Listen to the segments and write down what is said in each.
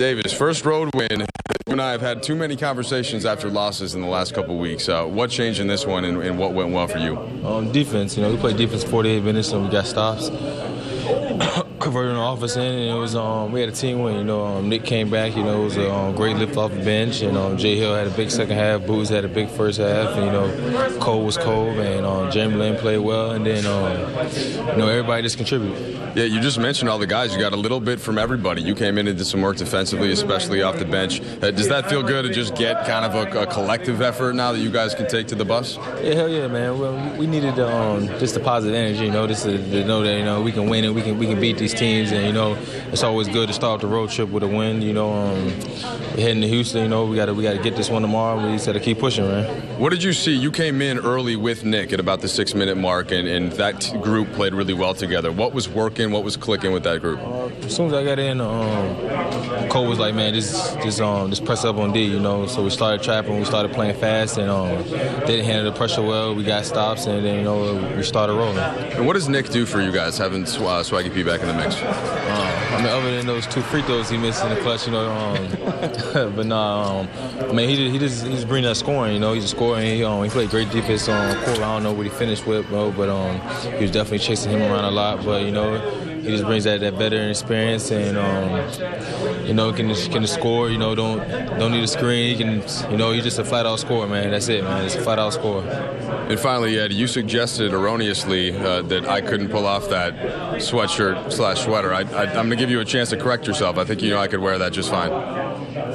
Davis, first road win. You and I have had too many conversations after losses in the last couple of weeks. What changed in this one, and what went well for you? Defense. We played defense 48 minutes and we got stops. Converting the offense in, and it was we had a team win. Nick came back. It was a great lift off the bench, and Jay Hill had a big second half. Booz had a big first half, and Cole was Cole, and Jamie Lynn played well, and then everybody just contributed. Yeah, you just mentioned all the guys. You got a little bit from everybody. You came in and did some work defensively, especially off the bench. Does that feel good to just get kind of a collective effort now that you guys can take to the bus? Yeah, hell yeah, man. Well, we needed just the positive energy, just to know that we can win and we can beat these teams, and it's always good to start the road trip with a win. Heading to Houston, we got to get this one tomorrow. We just got to keep pushing, man. What did you see? You came in early with Nick at about the 6-minute mark, and that group played really well together. What was working? What was clicking with that group? As soon as I got in, Cole was like, man, just press up on D, So we started trapping, we started playing fast, and they didn't handle the pressure well. We got stops, and then we started rolling. And what does Nick do for you guys, having Swaggy P back in the mix? Other than those 2 free throws he missed in the clutch, but no, he just bring that scoring. He's a scorer. And he played great defense on court. I don't know what he finished with, bro, but he was definitely chasing him around a lot. But he just brings that veteran experience, and can score. Don't need a screen. He can. He's just a flat out scorer, man. That's it, man. It's a flat out scorer. And finally, Ed, you suggested erroneously that I couldn't pull off that sweatshirt/sweater. I'm going to give you a chance to correct yourself. I think I could wear that just fine.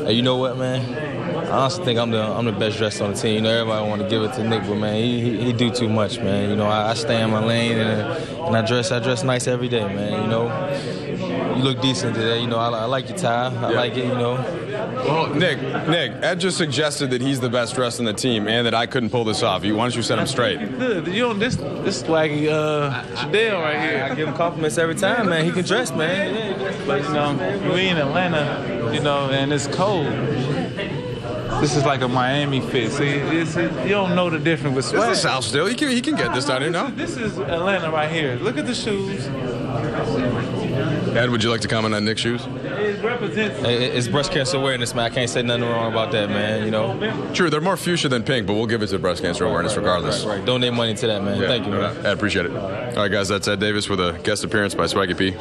Hey, you know what, man? I honestly think I'm the best dressed on the team. Everybody want to give it to Nick, but man, he do too much, man. I stay in my lane and I dress nice every day, man. You look decent today. I like your tie. I like it. Well, Nick, Ed just suggested that he's the best dressed on the team and that I couldn't pull this off. Why don't you set him straight? Good. This swaggy Shadell right here. I give him compliments every time, man. He can dress, man. But we in Atlanta, and it's cold. This is like a Miami fit. See, you don't know the difference with swag. This is South still. He can get this down here now. This is Atlanta right here. Look at the shoes. Ed, would you like to comment on Nick's shoes? It represents. It's breast cancer awareness, man. I can't say nothing wrong about that, man. True, they're more fuchsia than pink, but we'll give it to breast cancer awareness regardless. Right. Donate money to that, man. Yeah, Thank you, man. I appreciate it. All right, guys, that's Ed Davis with a guest appearance by Swaggy P.